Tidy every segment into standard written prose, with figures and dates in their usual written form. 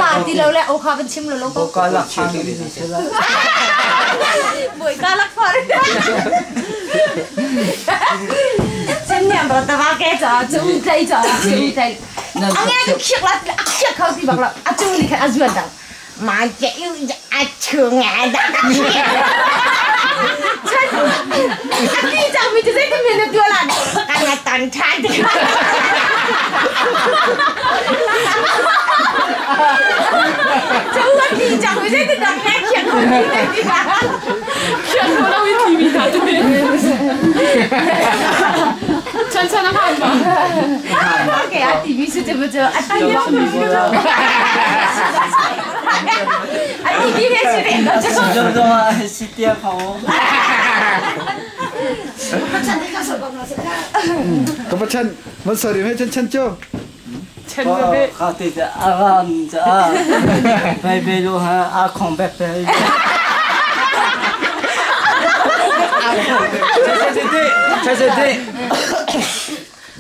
ขาที่เราแล้วเอาขาเป็นชิมเราก็ก็รักฟังดีใช่ไหมบุยก็รักฟังฉันเนี่ยบอกแต่ว่าแกจะจูงใจอันนี้ก็เขียนละเขียนเขาที่บอกละจูงนี่ค่ะจูงดังมาเจ้าจะจูงไงดังฉันที่จังไม่จะได้ทำเป็นตัวละการงานตันชันจะว่าที่จังไม่ใช่ที่ดังแค่เขียนคนที่ไหนดีกว่าเขียนคนเราวิธีมีนะด้วยฉันนะคะโอเคอาทิตย์มีสุดจะไม่เจออาทิตย์ยังไม่เจออาทิตย์ที่ไม่สุดเองก็จะ就说是第二跑ฉันได้ข้าวสวยกว่าเราสิค่ะก็เพราะฉันมันสริมให้ฉันเจ้าฉันจะไปเขาติดอารามจะไปดูฮะอาของแบบไปใช่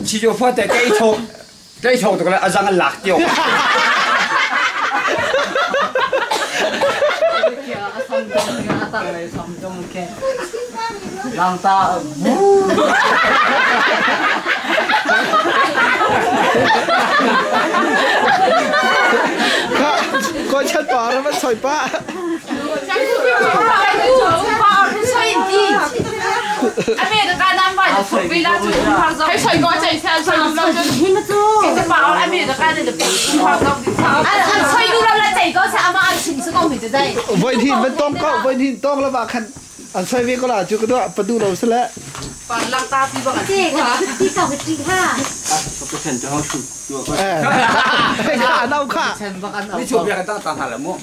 ชีโจพ่อแต่ใกล้โชว์ตัวกันอาจารย์หลักเดียวลองตาบูก็ฉันบอกแล้วมันสวยป้าฉันคือป้าใช่ดีอเมริกาน้ำไปจะไปแล้วจะพาเราให้ใส่ก้อนใส่เสื้อใส่เราจะหิมะจูจะป้าอเมริกาเนี่ยจะพาเราใส่ดูเราแล้วใจก็จะเอามาอันชิมสักก้อนถึงจะได้วันที่มันต้องก็วันที่ต้องแล้วว่าคันอันใส่เวก็ล่ะจุกด้วยประตูเราซะแล้วฟังลังตาพี่บอกเจ๊ค่ะพี่เก่าเป็นปีห้าก็เป็นจะเอาชุดตัวก็ให้ข้าเน่าข้านี่ชูเบียร์กันตั้งตาหาละมั้ง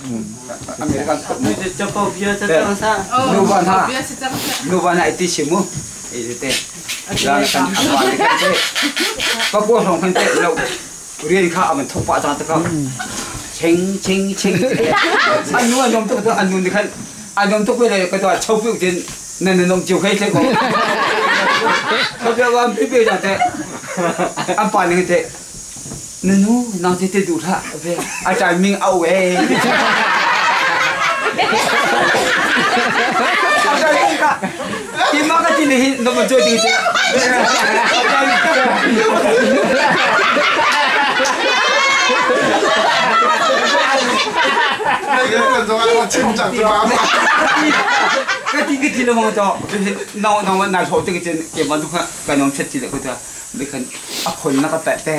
อเมริกันนี่จะเป่าเบียร์จะตั้งซะนูวันไอติชิมุไอเต้แล้วกันอันวันนี้กันเต้ก็พวกเราคนเต้เราเรียนข้าวมันทุกปะจังตะก็เชิงอันนู้นยอมตัวอันนู้นนี่คันอันยอมทุกเวลาก็ตัวชอบฟิวจินนั่นน้องจิ๋วใครเท่ก็เขาจะว่าพี่เบี้ยจังเต้อันปานนี่เต้นั่นนู้นน้องเต้ดูท่าอาจารย์มิงเอาเว้ที่มาก็ที่นี่น้องมันช่วยดีสิก็ที่เรามองจอน้องมันน่าชอบจริงๆเก็บมันทุกครั้งกับน้องเช็ดจีเลยก็จะไม่เคยเอาคนนักแตะแต่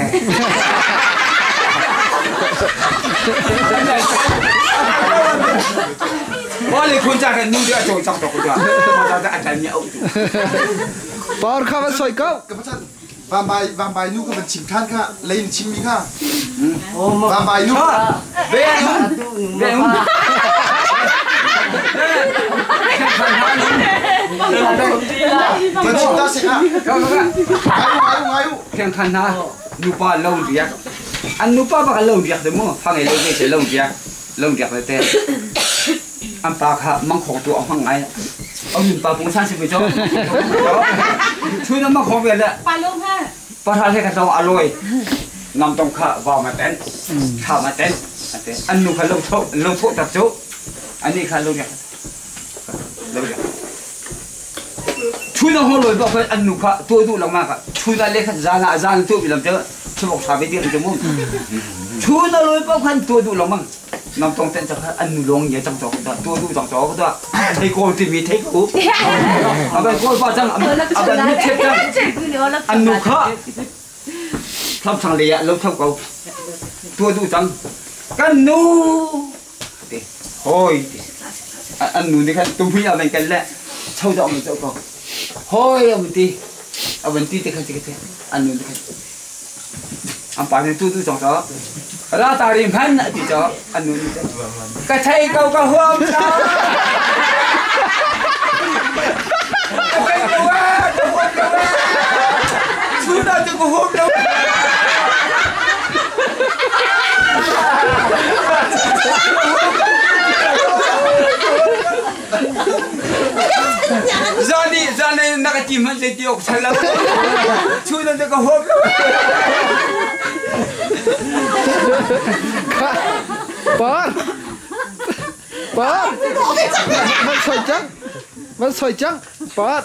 ว่าเลยคุณจะกันนู่นจะโจรจับตัวคุณจะเราจะอาจารย์เนี่ยเอาอยู่ปอนข้ามันสวยก็กับพระท่านวางใบนู่นก็เป็นชิมท่านค่ะเลยชิมมีค่ะวางใบนู่นเบี้ยมันชิมได้สิค่ะไงแข่งขันนะนูป้าลงเดียกอันนูป้าบักลงเดียกเดี๋ยวมั้งฟังไอ้เรื่องนี้เฉยลงเดียกเลยแต่อันปากค่ะมังของตัวเอาฟังไงเอาหินปากผมสั้นสิบจ่อช่วยน้ำมังของเวียนเลยปลาลูกค่ะปลาทะเลกันต้องอร่อยน้ำต้มข้าวว่ามาเต้นข้าวมาเต้นอันนู้นค่ะลงโทษตัดจุอันนี้ค่ะลงเดียกช่วยน้องหัวลอยบอกว่าอันนู้นค่ะตัวดูลงมากค่ะช่วยนั่นเล็กจานตัวไปลำเจอช่วยบอกชาวไปเดียวจะมุ่งช่วยน้องลอยบอกว่าตัวดูลงมั่งน้ำตรงเต้นจะอันนู้นลงเยอะจังจอกตัวดูจังจอกตัวไอ้โกนที่มีเทคกูเอาไปโกนว่าจังเอาไปมีเทคจังอันนู้นค่ะทำสังเลียลงทำกูตัวดูจังกันนู้โอ้ยอันนู้นนี่ค่ะตุ้มพี่เอาเป็นกันแหละเช่าจะเอามันเจ้าก็โอ้ยเอาเป็นตีแต่กันจะกันอันนู้นนี่ค่ะอันป่านนี้ตัวดูจังจอกราตาริมพันน่ะที่จออันนู้นก็ใช่เก่าก็ห่วงจ้าเป็นตัวชูน่าจะกูห่วงแล้วจานนี้นักจิมมันจะตีออกใช่แล้วชูน่าจะกูห่วงแล้ว เปิดมันสวยจังเปิด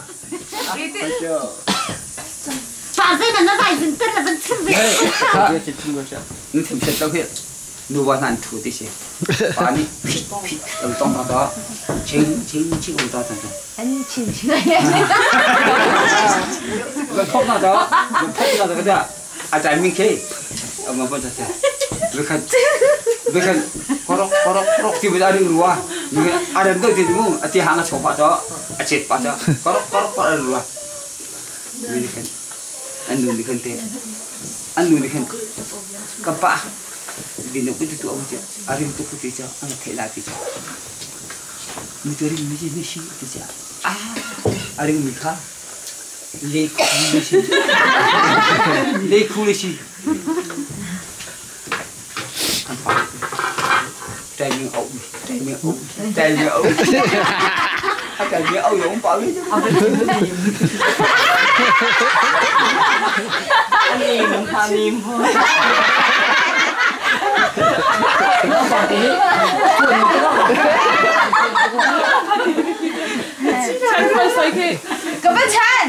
反正那外人跟了们吃呗。你听不到去，你晚上吐这些，把你屁当到，轻我到等等。很清楚。我碰到这个的，啊在面前，我不知道，我看，ที่เวลาเรื่องรัวนี่อะไรตัวที่ดูที่หางชอบป่ะจ๊ะเจ็บป่ะจ๊ะก็รัวนี่กันอันนู้นนี่กันเตะอันนู้นนี่กันกับป่ะดินเป็นตัวอะไรอะไรตัวผู้ที่จ๊ะอันเทลาที่จ๊ะมีตัวนี้มีชีที่จ๊ะอะไรมีข้าเล็กคูลิชีใจเมียเอาอย่างเปล่าเลยอันนี้มันพามีมฉันเคยใส่กี่ก็เป็นฉัน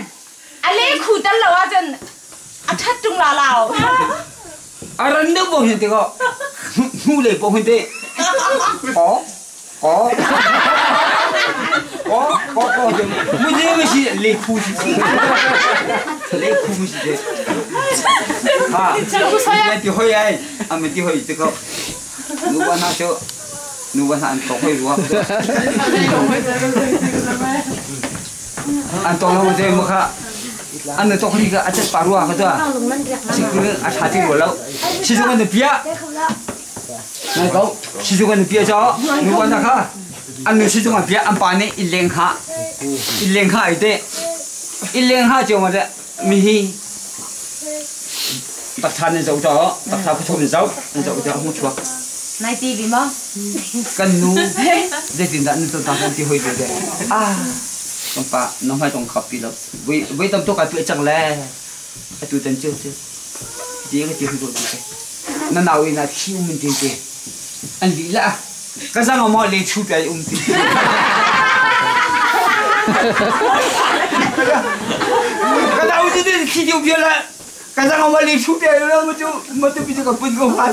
อะไรขู่ตลอดจนอาชัดจุงลาเราอะไรนึกบอกเห็นแต่ก็หูเลยบอกเห็นแต่ยังไม่ใช่เล็กคู่สิฮะเนี่ยที่ห้อยไอ้ไม่ที่ห้อยแต่ก็นูวันนั้นตกห้อยรัวอันตกแล้วมันจะมั้งค่ะอันนั้นตกนี่ก็อาจจะปารัวก็ได้สิ่งนี้อาจจะที่รัวแล้วชิจุกันเปียนั่นก็ชิจุกันเปียจ้านูวันนั้นค่ะอันนี้ชิจุกันเปียอันปานี่อิเลงค่ะไอ้เด้อิเลงค่ะจะมาเนี่ยมีตัดทานในเจ้าตัดทานผู้ชมในเจ้าหัวชัวนายตีบีมั้งกันนูเด็กติดนั่นตัวตาคนที่ห้อยเด็กต้องปะน้องให้ต้องขับปีแล้วไว้ทำตัวกันตัวจังเลยตัวเต็มเจ้าเดี๋ยวก็เดี๋ยวให้ดูดูนั่นเอาอีน่ะที่มันจริงๆอันนี้ละก็จะเอามาเลี้ยชุบไปจริงก็จะเอาที่นี่ขี้เดียวเดียวละก็จะเอามาเลี้ยชุบไปแล้วมันจะเป็นกับปุ่นกับพัน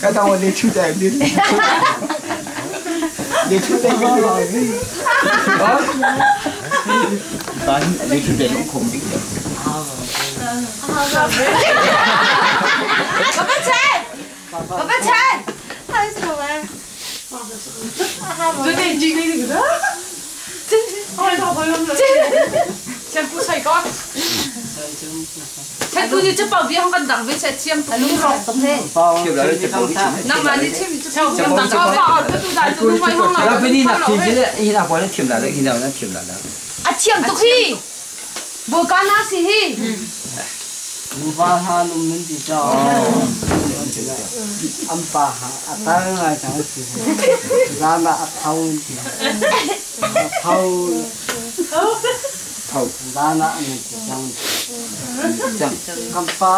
ก็จะเอามาเลี้ยชุบไปเลี้ยชุบไปก็ได้ตอนเลี้ยชุบไปลูกคมจริงๆก็เป็นฉัน太丑了最近经历这个我哋同佢咁樣ฉันผู้ชายก็ฉันกูจะเป่าเบี้ยห้องกันดังไปเช็ดเชี่ยมลุงรองตรงนี้นั่งมาที่ชิมจะเป่าเบี้ยดังก็เป่าก็ดูได้ดูไม่ห้องเราแล้วไปนี่นะทีนี้อีน่ะพอได้ทีมได้อีน่ะนั่นทีมได้แล้วอ่ะเชี่ยมตุกที่บัวการน่าสิฮีบุบาฮานุมันดีจ้าอัมปาฮาอัตราไงจังสิร้านละเท่านี้เท่าร้านละนี่จังกัมปา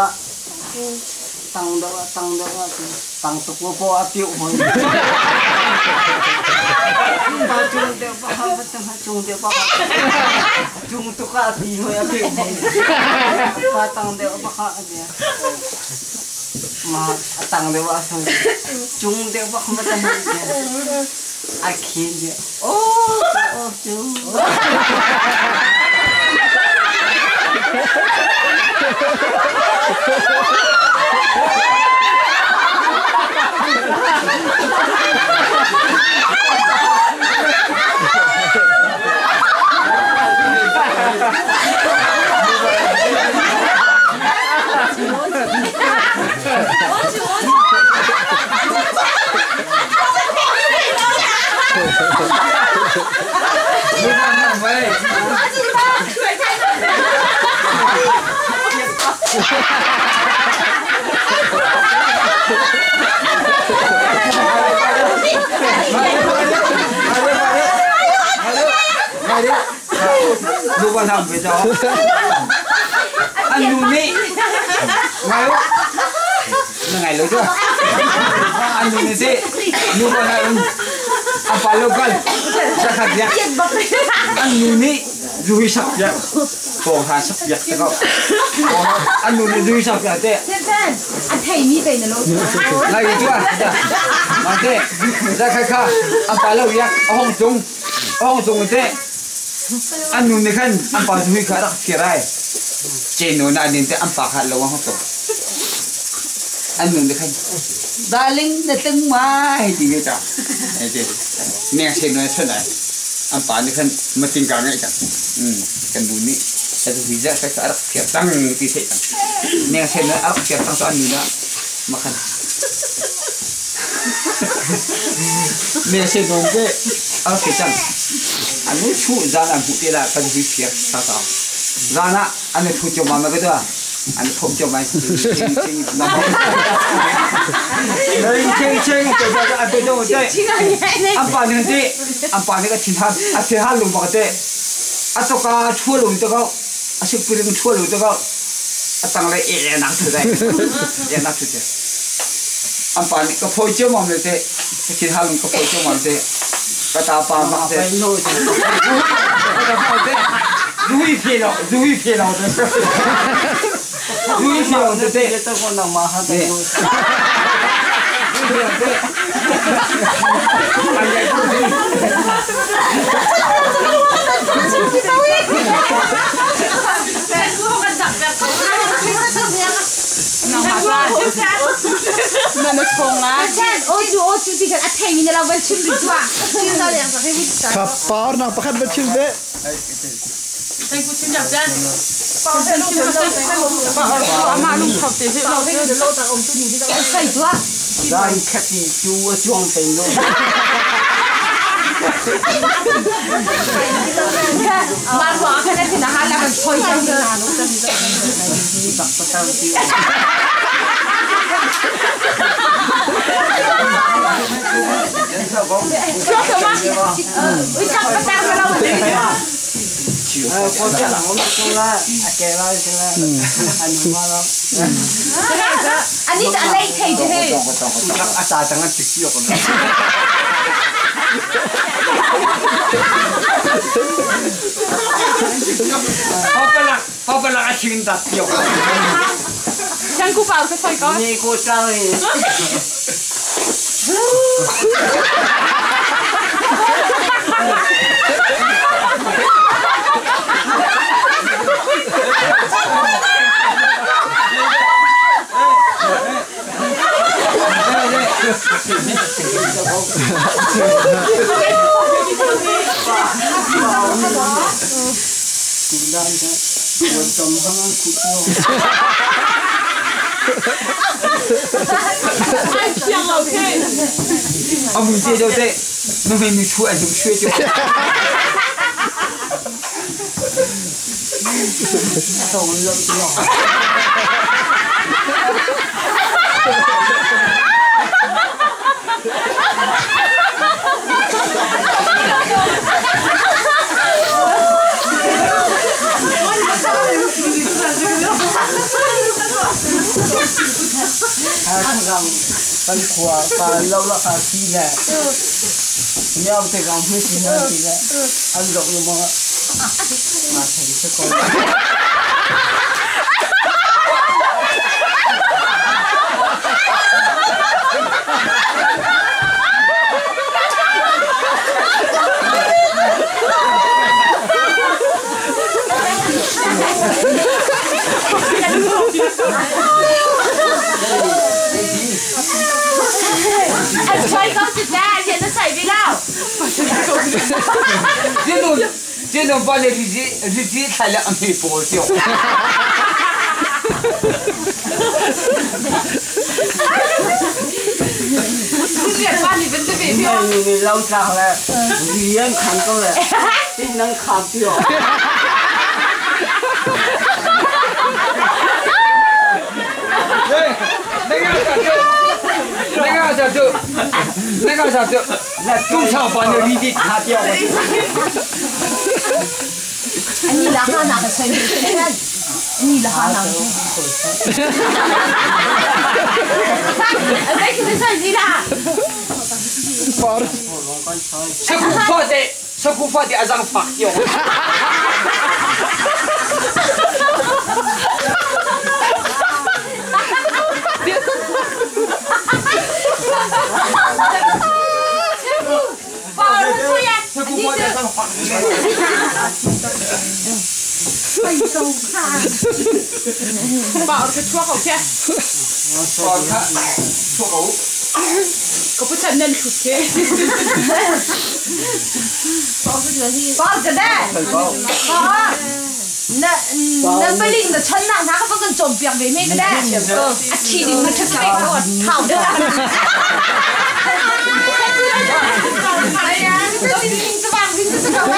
ตังเดาตังตุกโปอาติวมันปาจุงเดียวปะฮะจุงเดียวปะจุงตุกอาติวอาติวมันปาตังเดียวปะฮะเดียมาตังเดียวasalจุงเดียวปะมันจะเดียอาคีเดียโอ้จุงดูว่าทำไปจ้าอันนู้นนี่ไงลูกยังไงลูกจ้ะ anu ni dek, nuba nak apa lokal, cakap dia, anu ni Zui sabya, pohon sabya, tengok, anu ni Zui sabya dek. Atai ni kay na lo. Lagi tu ah, mati, cakap apa lo ya, orang jong dek, anu ni kan apa Zui karak kirai, ceno nak ni dek apa kalau orang tu. Anu ni kan, darling datang mai di kita, ni ceno sana. Apa ni kan mesti kangen kan, kan dunia satu hijau saya arah kiatang tisek kan, ni saya nak arah kiatang tu anu dah makan, ni saya dongke arah kiatang, anu cu jalan putih lah kan kiat tata, jalan anu cu cuma macam tu ah, anu cu cuma cing nama, cing apa tu apa ni apa ni kan cinta lu bagai atau kau cua lu itu kau asyik pilih cua lu itu kau atang le enak tu deh enak tu deh apa ni kau pojok mana deh cinta lu kau pojok mana deh kata apa deh Zui pilau deh itu kau nak mahal deh. Kapar nak pakai baju dek. Anh cũng xin chào chân. Mà lúc học thì sẽ lâu thế lâu ta ông tôi nhìn thấy đâu say quá. Ra đi khách đi chú chuông tiền luôn. Mà hóa cái này thì nó hay là mình thôi chân rồi. Cho sao mà? Ui sao cái tao cái đâu mà Có chắc là không có là kể lại xem là anh mà lắm. Anh đi ăn lấy thầy chứ. Asa jangan dikio kon. Apa lah asyik tak tiap. Jangan ku bảo cái phải có. Ni cô trai. Ông chơi đâu thế? Nó mình chuột chúng xuôi chứ. Không lắm nhỏ. Kan kuah, kan lau lah kan sila. Ni apa tu kan mesti sila. Aku tak boleh makan. Macam ni sekolah. Anh xoay con thịt ra, hiện nó chảy đi nào. Chứ đâu bao giờ thì thay là anh thì bỏ tiêu. Người lâu sao là vì anh khăn con là tin năng khám tiêu. 내가 잡죠. 뚱차 반을 리디 다 뛰어가지고. Anh là hoa nào phải xoay người 你的哈囊。哎，这是谁啦？ Par. Saku fate azang pak yo. Bảo cái chua khẩu kia. Chua khẩu. Có phải chân nhân khụt kia. Bảo cái đấy. Nó phải linh的chân呐，它不跟总表妹妹个的，气的我吃死我操的。哎呀，这是名字吧？名字是个喂。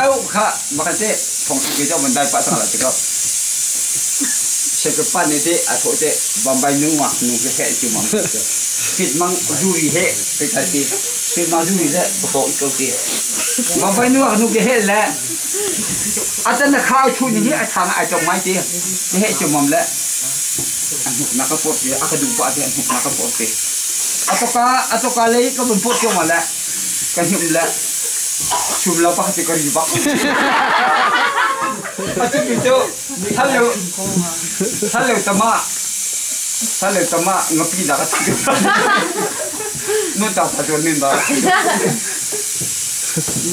我看，马看这同事给叫问题发生了这个。这个班里的啊，说的晚白弄嘛，弄个黑就嘛，fit mang juri he，被他的 fit mang juri的不好一个的，晚白弄啊弄个黑嘞，啊真的靠出你啊长啊就买的，你黑就嘛嘞，啊那个破的，啊个杜巴的，那个破的，atau kali kau bentuk cuma lah, kan hidup lah, cuma apa hati kau riba. Macam itu, Salen tama ngapi dah kat. Nun tak patut nin dah.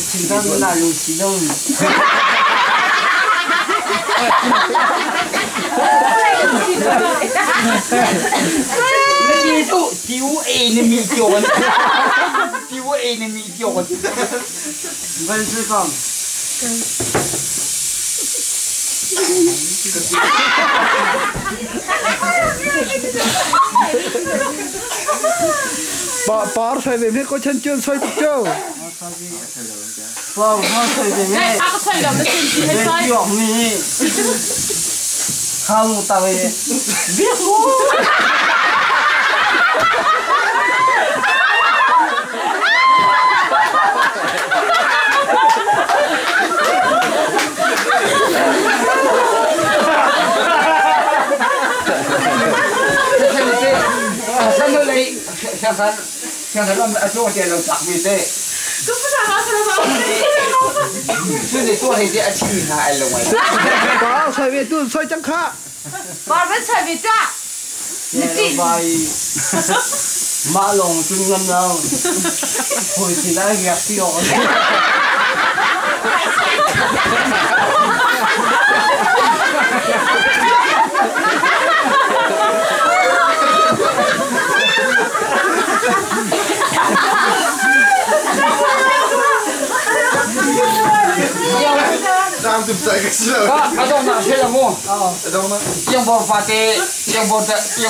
Cinta mana lu cinta. Itu TUA ni million. TUA ni million. Betul kan? Par xoay về phía có chân chưa xoay được chưa? Vâng, xoay về phía. Này, ác xoay làm nó chân gì hay xoay? Không, tao về. Biết luôn. Siang dalam acuh dia lontak mete. Kau pernah makan apa? Sudah tu hari dia acuh nak elok mai. Par xoay về tu xoay chẳng khá. Bảo vẫn xoay về ta. Nè bài mã lòng trung ngân đâu. Hồi thì đã gặp tiêu. Đang tìm sai cái gì đâu? Ada nak saya mu. Ada mana? Yang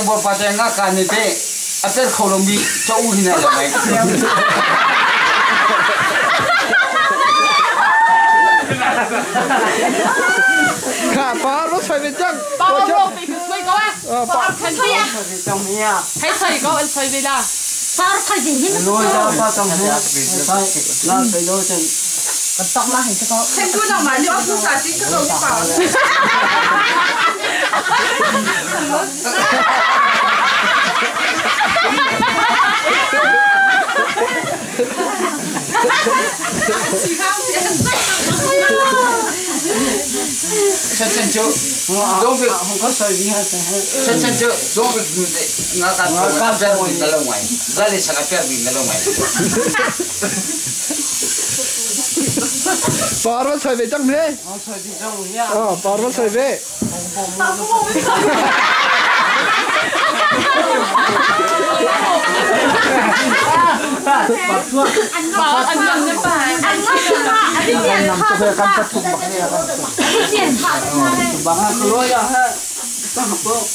berpate ngak kan ni te. Ater kolombi jauh ni ada mai. Khả par nó xoay về chẳng. Bảo không bị cứ xoay có à? Bảo khẩn đi à? Trong nhà. Hay xoay có anh xoay về là. Par xoay về hết. Lôi ra ba trong nhà. Là phải lôi chân. Còn tóc là hình sao? Xem tôi nào mà nhớ không xả chính cái đồ cái bảo. Sen chu, dong việc Không có xoay đi hết. sen chu, dong việc ngak kan pergi dalam mai. Jadi sangat pergi dalam mai. Par nó xoay về chẳng thế. Xoay đi trong nhà. Par nó xoay về. Bảo anh làm cái bài. Anh ngắt chân mà, anh đi tiền Nằm cho về căn chất thùng bạc này. tiền phạt Bằng hai lôi ra hết. Tao học đâu.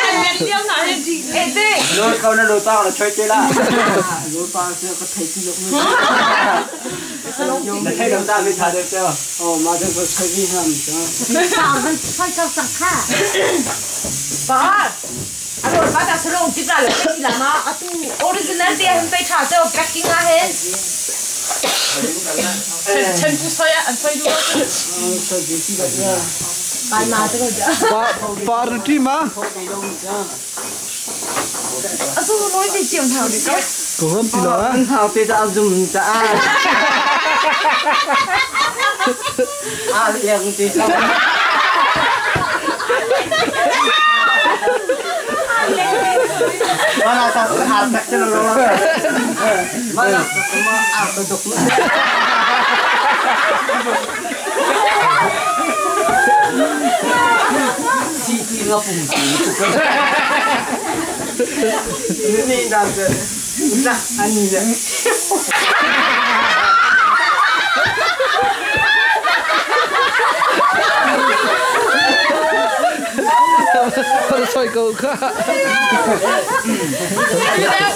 Anh biết liêm nói lên gì? Ê tê. Lôi câu nó lôi tao là chơi chơi la. Lôi tao sẽ có thể sử dụng nữa. Để thấy đầu ta mới thả được chưa? Mà đừng có chơi đi hầm chứ. Bảo vẫn xoay cho chẳng khá. Bảo. Anh rồi bắt đầu sử dụng tiếp là cái gì là mà tu original thì em phải trả cho packing à hết. chen ku soya an soi du Bài mà tôi rồi Party mà. Sao nói về chiều thảo đi cơ? Cô hôm thì đó. Hào thì đã dùng đã. Liền thì sao? Mana satu harta cenderung. Mana semua aku dok. Sisi ngapung. Ini dah dah anja. Para soi câu khác.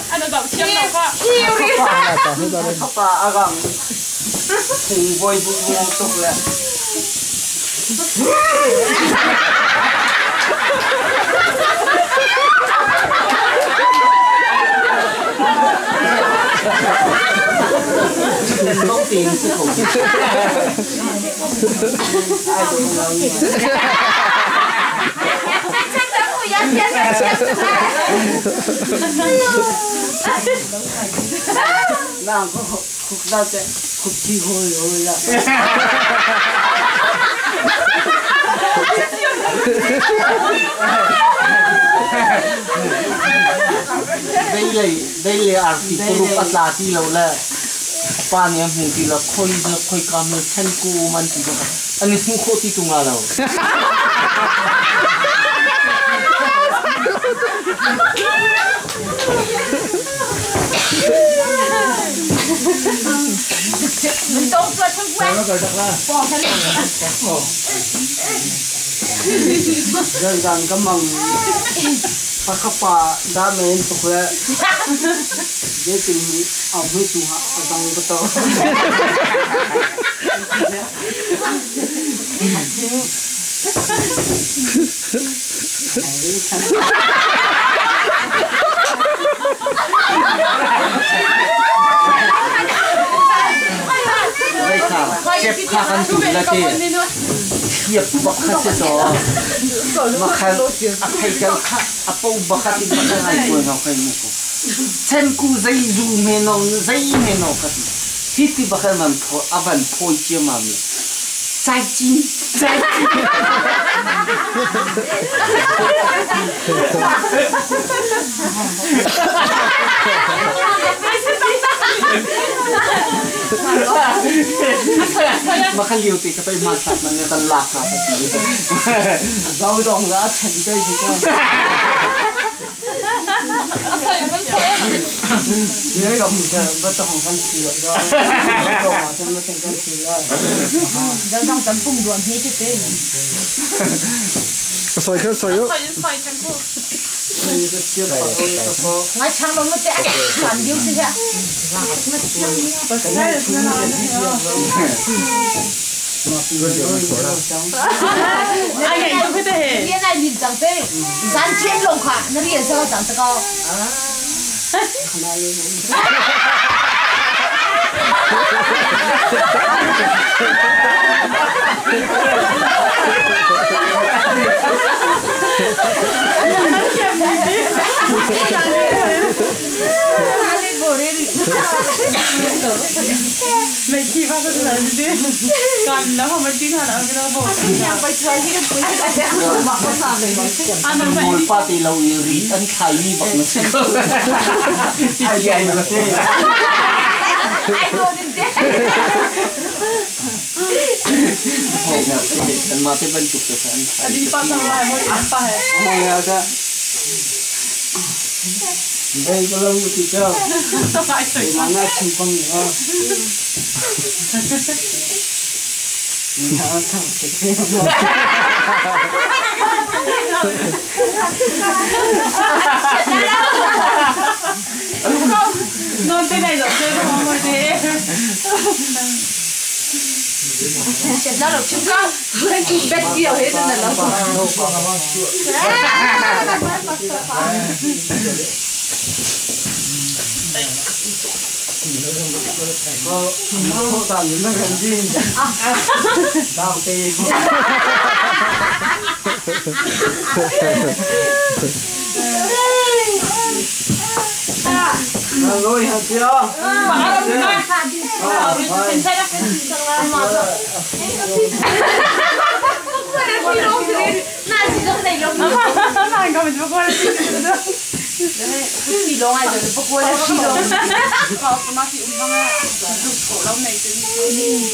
anh đọc chiếm đâu qua Apa agam. Cùng voi buông tục lẹ. Không tiền chứ không. Ai cũng đâu nhỉ. Nàng có khúc ra chạy khúc chi hồi rồi là đây là arti puru patlati lâu là pan em hùng thì là khôi cam là chân cu man thì đó anh ấy không khô thì tung ra lâu Mình tốt quá thân quen. Bỏ thân rồi rằng cái mầm pakapa đã men tục là dễ tìm ở với chủ họ ở trong cái tổ đây khảo chép khá khăn chủ là thế hiệp bậc khá sẽ đó mà khá hay cái khá apâu bậc khá thì bậc khá hay quên học hay một chân cu dây dù mê nó cái hít thì bậc khá mà avan phôi chia mà mình trái chín Makan liu ti kapai masak mana tan laka pasti. Gau dong lah cendai juga. Ini kalau muda betul kan sila. Betul macam macam kan sila. Đang tấn cùng đoàn thế chứ thế. Soi khơi soi yo. Ngay chăng nó mới tẹt phản điêu thế ạ. anh cái thế cái này nhìn chẳng thế dán trên lồng khả nó đi sao chẳng tự co mày chỉ vào cái này đi còn nó không phải chính là nó cái nó bộ nhà phải chơi cái cuối cái sẽ không mặc cái sao này anh nói Ngồi party lâu rồi anh khai đi bằng sự ai vậy mà thế ai luôn đi thế hồi nào anh mà thế bên chụp được anh đi vào trong này mới ăn phải hồi nào ra đây có lâu thì chưa để mà nghe chim con nữa nó thằng cái nó thế này rồi chơi không có thế Chuyện ra được chúng con Hãy subscribe cho kênh Ghiền Mì Gõ để không bỏ lỡ những video hấp dẫn Không tạm những cái gì đau tì rồi hả chưa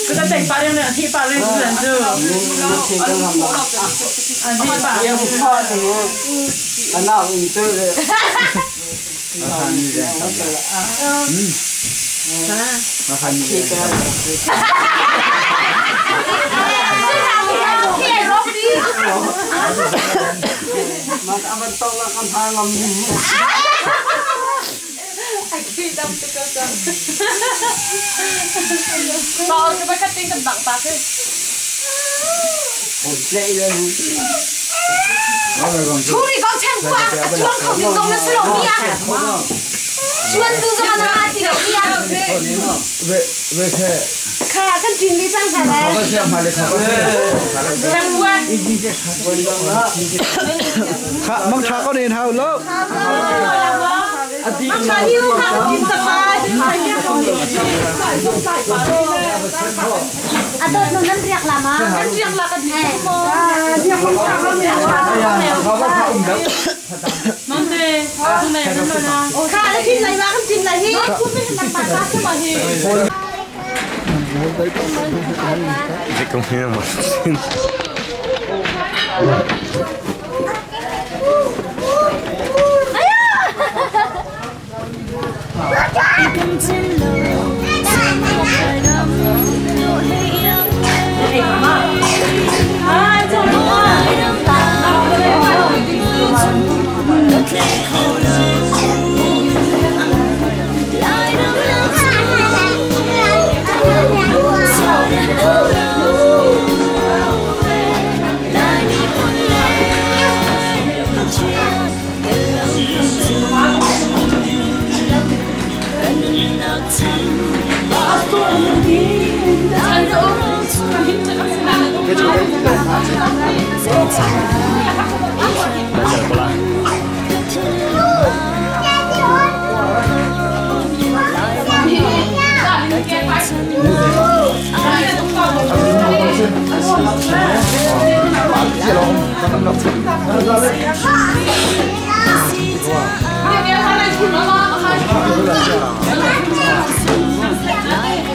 Kita teng paling nak ti paling tu. nào itu Mas abang tolak kan halam ni. Bao cái bác cắt tinh cần đặng bạc ấy. Chú đi con xem qua, chú không dùng công nó sẽ lộn đi à? Chuyên tư cho nó thì lộn đi à? Về thế. Khá cần chín đi sang phải đấy. Không xem mà để không. Xem qua. Khá mong cha có nên hao lắm. Mong cha yêu hao chín tập bài. À tôi nó ngân riêng làm á. Ngân riêng là cái gì? Riêng không sao không hiểu. Mong thế, hôm nay vẫn rồi nào. Khá nó chín lại ba không chín lại hi. Cũng biết làm bài khác chứ mà hi. Sẽ không hiểu mà.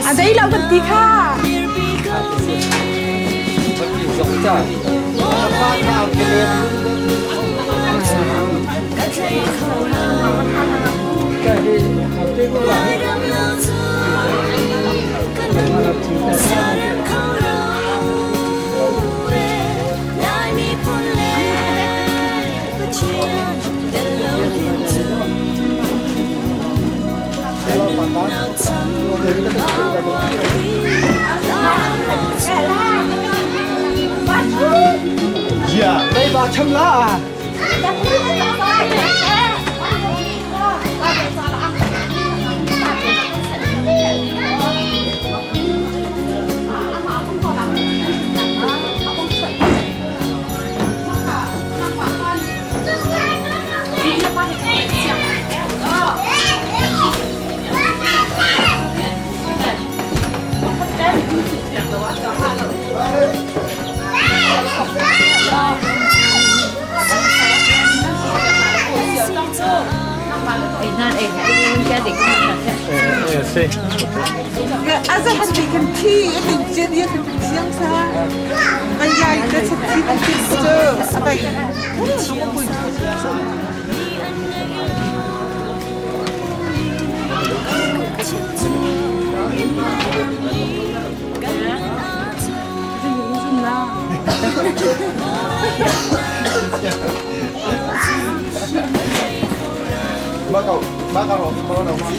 À đấy là vật tí kha. Dạ, đây bà châm lá à? Asa hati kan ti ini jadi kan siang sa. Ayah itu seperti itu. Apa ini? Bác cậu có đâu không?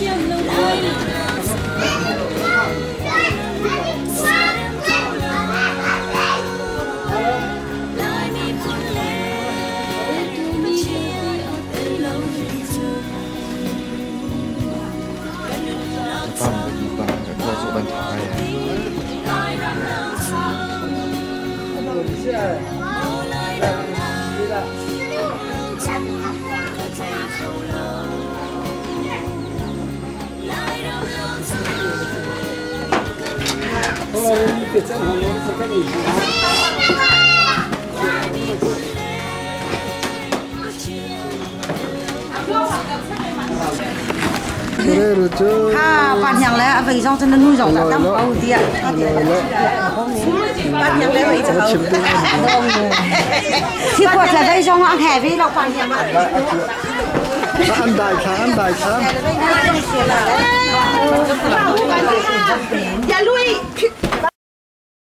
bạn hàng lẽ vậy xong cho nên nuôi rồng cả năm câu tiền bạn hàng lẽ vậy chứ thì quạt là đây xong ăn hè với lọc bạn hàng ăn đại kháng dạ lui